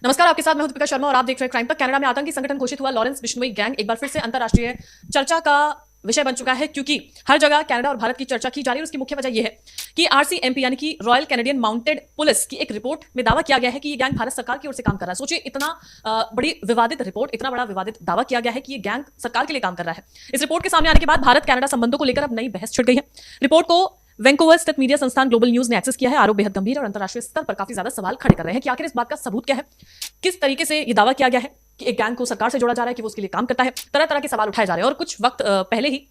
नमस्कार, आपके साथ मैं हूं दीपिका शर्मा और आप देख रहे हैं क्राइम तक। कनाडा में आतंकी संगठन घोषित हुआ लॉरेंस बिश्नोई गैंग एक बार फिर से अंतर्राष्ट्रीय चर्चा का विषय बन चुका है, क्योंकि हर जगह कनाडा और भारत की चर्चा की जा रही है। उसकी मुख्य वजह यह है कि आरसीएमपी यानी कि रॉयल कैनेडियन माउंटेड पुलिस की एक रिपोर्ट में दावा किया गया है कि ये गैंग भारत सरकार की ओर से काम कर रहा है। सोचिए, इतना बड़ी विवादित रिपोर्ट, इतना बड़ा विवादित दावा किया गया है कि ये गैंग सरकार के लिए काम कर रहा है। इस रिपोर्ट के सामने आने के बाद भारत कनाडा संबंधों को लेकर अब नई बहस छिड़ गई है। रिपोर्ट को वैंकूवर स्थित मीडिया संस्थान ग्लोबल न्यूज ने एक्सेस किया है। आरोप बेहद गंभीर और अंतर्राष्ट्रीय स्तर पर काफी ज्यादा सवाल खड़े कर रहे हैं कि आखिर इस बात का सबूत क्या है, किस तरीके से ये दावा किया गया है कि एक गैंग को सरकार से जोड़ा जा रहा है, कि वो उसके लिए काम करता है। तरह तरह के सवाल उठाए जा रहे हैं। और कुछ वक्त पहले ही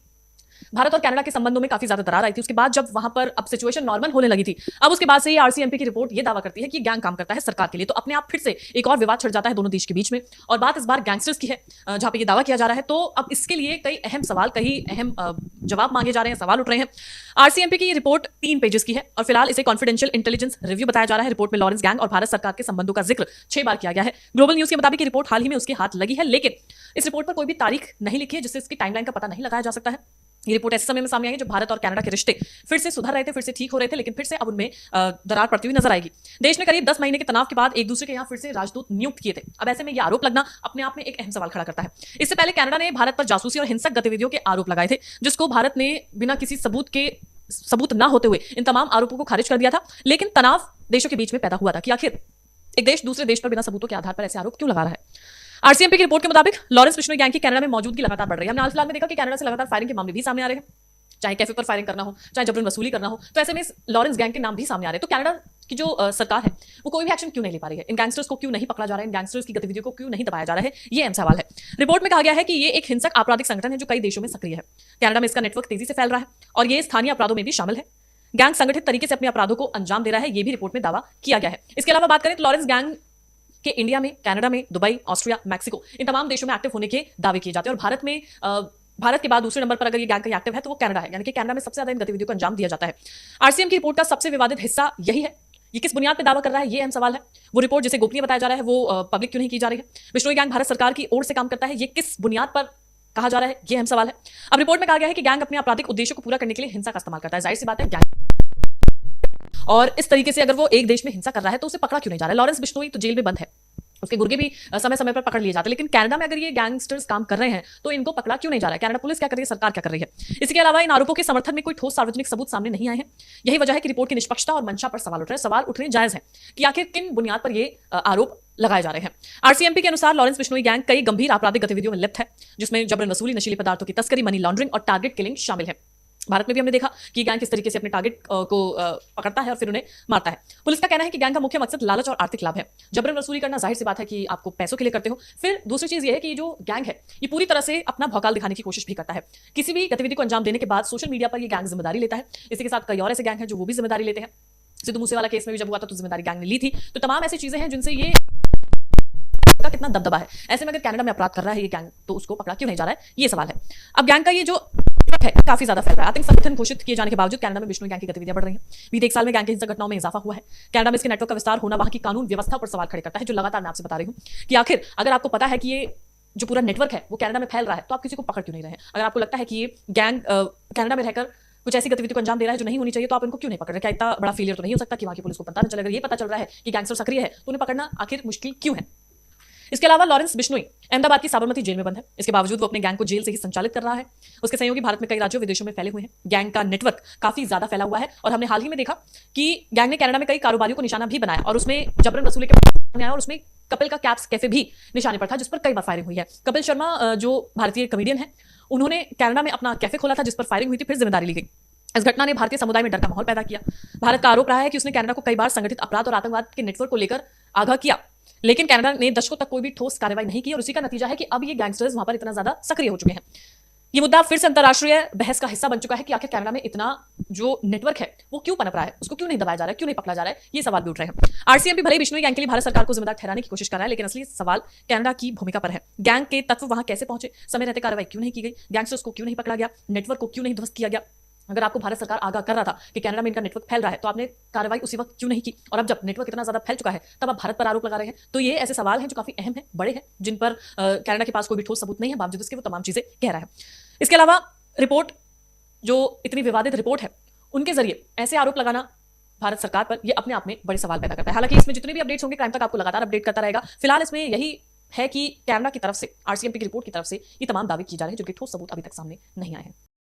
भारत और कनाडा के संबंधों में काफी ज्यादा दरार आई थी। उसके बाद जब वहां पर अब सिचुएशन नॉर्मल होने लगी थी, अब उसके बाद से ही आरसीएमपी की रिपोर्ट ये दावा करती है कि गैंग काम करता है सरकार के लिए। तो अपने आप फिर से एक और विवाद छिड़ जाता है दोनों देश के बीच में। और बात इस बार गैंगस्टर्स की है, जहां पे ये दावा किया जा रहा है। तो अब इसके लिए कई अहम सवाल, कई अहम जवाब मांगे जा रहे हैं, सवाल उठ रहे हैं। आरसीएमपी की रिपोर्ट 3 पेजेस की है और फिलहाल इसे कॉन्फिडेंशियल इंटेलिजेंस रिव्यू बताया जा रहा है। रिपोर्ट में लॉरेंस गैंग और भारत सरकार के संबंधों का जिक्र 6 बार किया गया है। ग्लोबल न्यूज के मुताबिक रिपोर्ट हाल ही में उसके हाथ लगी है, लेकिन इस रिपोर्ट पर कोई भी तारीख नहीं लिखी है, जिससे इसकी टाइमलाइन का पता नहीं लगाया जा सकता है। ये रिपोर्ट ऐसे समय में सामने आई है जब भारत और कनाडा के रिश्ते फिर से सुधर रहे थे, फिर से ठीक हो रहे थे, लेकिन फिर से अब उनमें दरार पड़ती हुई नजर आएगी। देश ने करीब 10 महीने के तनाव के बाद एक दूसरे के यहाँ फिर से राजदूत नियुक्त किए थे। अब ऐसे में यह आरोप लगना अपने आप में एक अहम सवाल खड़ा करता है। इससे पहले कनाडा ने भारत पर जासूसी और हिंसक गतिविधियों के आरोप लगाए थे, जिसको भारत ने बिना किसी सबूत ना होते हुए इन तमाम आरोपों को खारिज कर दिया था। लेकिन तनाव देशों के बीच में पैदा हुआ था कि आखिर एक देश दूसरे देश पर बिना सबूतों के आधार पर ऐसे आरोप क्यों लगा रहा है। आरसीएमपी की रिपोर्ट के मुताबिक लॉरेंस बिश्नोई गैंग की कनाडा में मौजूदगी लगातार बढ़ रही है। हमने हाल फिलहाल में देखा कि कनाडा से लगातार फायरिंग के मामले भी सामने आ रहे हैं, चाहे कैफे पर फायरिंग करना हो, चाहे जबरन वसूली करना हो। तो ऐसे में इस लॉरेंस गैंग के नाम भी सामने आ रहे हैं। तो कनाडा की जो सरकार है वो कोई भी एक्शन क्यों नहीं ले पा रही है, इन गैंगस्टर्स को क्यों नहीं पकड़ा जा रहा है, इन गैंगस्टर्स की गतिविधियों को क्यों नहीं दबाया जा रहा है, ये अहम सवाल है। रिपोर्ट में कहा गया है कि ये एक हिंसक आपराधिक संगठन है जो कई देशों में सक्रिय है। कनाडा में इसका नेटवर्क तेजी से फैल रहा है और ये स्थानीय अपराधों में भी शामिल है। गैंग संगठित तरीके से अपने अपराधों को अंजाम दे रहा है, ये भी रिपोर्ट में दावा किया गया है। इसके अलावा बात करें तो लॉरेंस गैंग कि इंडिया में, कनाडा में, दुबई, ऑस्ट्रिया, मैक्सिको, इन तमाम देशों में एक्टिव होने के दावे किए जाते हैं। और भारत के बाद दूसरे नंबर पर अगर ये गैंग कहीं एक्टिव है तो वो कनाडा है, यानी कि कनाडा में सबसे ज्यादा इन गतिविधियों को अंजाम दिया जाता है। आरसीएम की रिपोर्ट का सबसे विवादित हिस्सा यही है। ये किस बुनियाद पर दावा कर रहा है, ये अहम सवाल है। वो रिपोर्ट जिसे गोपनीय बताया जा रहा है वो पब्लिक क्यों नहीं की जा रही है। बिश्नोई गैंग भारत सरकार की ओर से काम करता है, ये किस बुनियाद पर कहा जा रहा है, ये अहम सवाल है। अब रिपोर्ट में कहा गया है कि गैंग अपने आपराधिक उद्देश्यों को पूरा करने के लिए हिंसा का इस्तेमाल करता है। जाहिर सी बात है, गैंग और इस तरीके से अगर वो एक देश में हिंसा कर रहा है तो उसे पकड़ा क्यों नहीं जा रहा है। लॉरेंस बिश्नोई तो जेल में बंद है, उसके गुर्गे भी समय समय पर पकड़ लिए जाते हैं, लेकिन कनाडा में अगर ये गैंगस्टर्स काम कर रहे हैं तो इनको पकड़ा क्यों नहीं जा रहा है। कनाडा पुलिस क्या कर रही है, सरकार क्या कर रही है। इसके अलावा इन आरोपों के समर्थन में कोई ठोस सार्वजनिक सबूत सामने नहीं आए हैं। यही वजह है कि रिपोर्ट की निष्पक्षता और मंशा पर सवाल उठ रहे हैं। सवाल उठने जायज है कि आखिर किन बुनियाद पर ये आरोप लगाए जा रहे हैं। आरसीएमपी के अनुसार लॉरेंस बिश्नोई गैंग कई गंभीर आपराधिक गतिविधियों में लिप्त है, जिसमें जबरन वसूली, नशीले पदार्थों की तस्करी, मनी लॉन्ड्रिंग और टारगेट किलिंग शामिल है। भारत में भी हमने देखा कि गैंग किस तरीके से अपने टारगेट को पकड़ता है और फिर उन्हें मारता है। पुलिस का कहना है कि गैंग का मुख्य मकसद लालच और आर्थिक लाभ है। जबरन वसूली करना जाहिर सी बात है कि आपको पैसों के लिए करते हो। फिर दूसरी चीज ये है कि जो गैंग है ये पूरी तरह से अपना भौकाल दिखाने की कोशिश भी करता है। किसी भी गतिविधि को अंजाम देने के बाद सोशल मीडिया पर ये गैंग जिम्मेदारी लेता है। इसी के साथ कई और ऐसे गैंग है जो वो भी जिम्मेदारी लेते हैं। सिद्धू मूसेवाला केस में भी जब हुआ था तो जिम्मेदारी गैंग ने ली थी। तो तमाम ऐसी चीजें हैं जिनसे ये का कितना दबदबा है। ऐसे में अगर कनाडा में अपराध कर रहा है ये गैंग तो उसको पकड़ा क्यों नहीं जा रहा है, ये सवाल है। अब गैंग का ये जो है काफी ज्यादा फैल रहा है। आतंक संगठन घोषित किए जाने के बावजूद कनाडा में बिश्नोई गैंग की गतिविधियां बढ़ रही हैं। बीते 1 साल में गैंग की हिंसक घटनाओं में इजाफा हुआ है। कनाडा में इसके नेटवर्क का विस्तार होना वहां की कानून व्यवस्था पर सवाल खड़े करता है, जो लगातार मैं आपसे बता रही हूं कि आखिर अगर आपको पता है कि ये जो पूरा नेटवर्क है वो कनाडा में फैल रहा है तो आप किसी को पकड़ क्यों नहीं रहे हैं। अगर आपको लगता है कि ये गैंग कनाडा में रहकर कुछ ऐसी गतिविधि को अंजाम दे रहा है जो नहीं होनी चाहिए तो आप इनको क्यों नहीं पकड़ रहे। क्या इतना बड़ा फेलियर तो नहीं हो सकता कि वहां की पुलिस को पता न चले। अगर ये पता चल रहा है कि गैंगस्टर सक्रिय है तो उन्हें पकड़ना आखिर मुश्किल क्यों है। इसके अलावा लॉरेंस बिश्नोई अहमदाबाद की साबरमती जेल में बंद है। इसके बावजूद वो अपने गैंग को जेल से ही संचालित कर रहा है। उसके सहयोगी भारत में कई राज्यों विदेशों में फैले हुए हैं। गैंग का नेटवर्क काफी ज्यादा फैला हुआ है और हमने हाल ही में देखा कि गैंग ने कनाडा में कई कारोबारियों को निशाना भी बनाया और उसमें जबरन वसूली के सामने आया और उसमें कपिल का कैप्स कैफे भी निशाने पर था, जिस पर कई बार फायरिंग हुई है। कपिल शर्मा जो भारतीय कॉमेडियन है, उन्होंने कनाडा में अपना कैफे खोला था जिस पर फायरिंग हुई थी, फिर जिम्मेदारी ली गई। इस घटना ने भारतीय समुदाय में डर का माहौल पैदा किया। भारत का आरोप रहा है कि उसने कनाडा को कई बार संगठित अपराध और आतंकवाद के नेटवर्क को लेकर आगाह किया, लेकिन कनाडा ने दशकों तक कोई भी ठोस कार्रवाई नहीं की और उसी का नतीजा है कि अब ये गैंगस्टर्स वहां पर इतना ज्यादा सक्रिय हो चुके हैं। ये मुद्दा फिर से अंतर्राष्ट्रीय बहस का हिस्सा बन चुका है कि आखिर कनाडा में इतना जो नेटवर्क है वो क्यों पनप रहा है, उसको क्यों नहीं दबाया जा रहा है, क्यों नहीं पकड़ा जा रहा है, ये सवाल भी उठ रहे हैं। आरसीएमपी भले बिश्नोई गैंग के लिए भारत सरकार को जिम्मेदार ठहराने की कोशिश कर रहा है, लेकिन असली सवाल कनाडा की भूमिका पर है। गैंग के तत्व वहां कैसे पहुंचे, समय रहते कार्रवाई क्यों नहीं की गई, गैंगस्टर्स को क्यों नहीं पकड़ा गया, नेटवर्क को क्यों नहीं ध्वस्त किया गया। अगर आपको भारत सरकार आगाह कर रहा था कि कनाडा में इनका नेटवर्क फैल रहा है तो आपने कार्रवाई उसी वक्त क्यों नहीं की, और अब जब नेटवर्क इतना ज्यादा फैल चुका है तब आप भारत पर आरोप लगा रहे हैं। तो ये ऐसे सवाल हैं जो काफी अहम हैं, बड़े हैं, जिन पर कनाडा के पास कोई भी ठोस सबूत नहीं है, बावजूद इसके वो तमाम चीजें कह रहा है। इसके अलावा रिपोर्ट जो इतनी विवादित रिपोर्ट है उनके जरिए ऐसे आरोप लगाना भारत सरकार पर यह अपने आप में बड़े सवाल पैदा करता है। हालांकि इसमें जितने भी अपडेट्स होंगे क्राइम तक आपको लगातार अपडेट करता रहेगा। फिलहाल इसमें यही है कि कैनेडा की तरफ से, आरसीएमपी की रिपोर्ट की तरफ से ये तमाम दावे किए जा रहे हैं, जिनके ठोस सबूत अभी तक सामने नहीं आए हैं।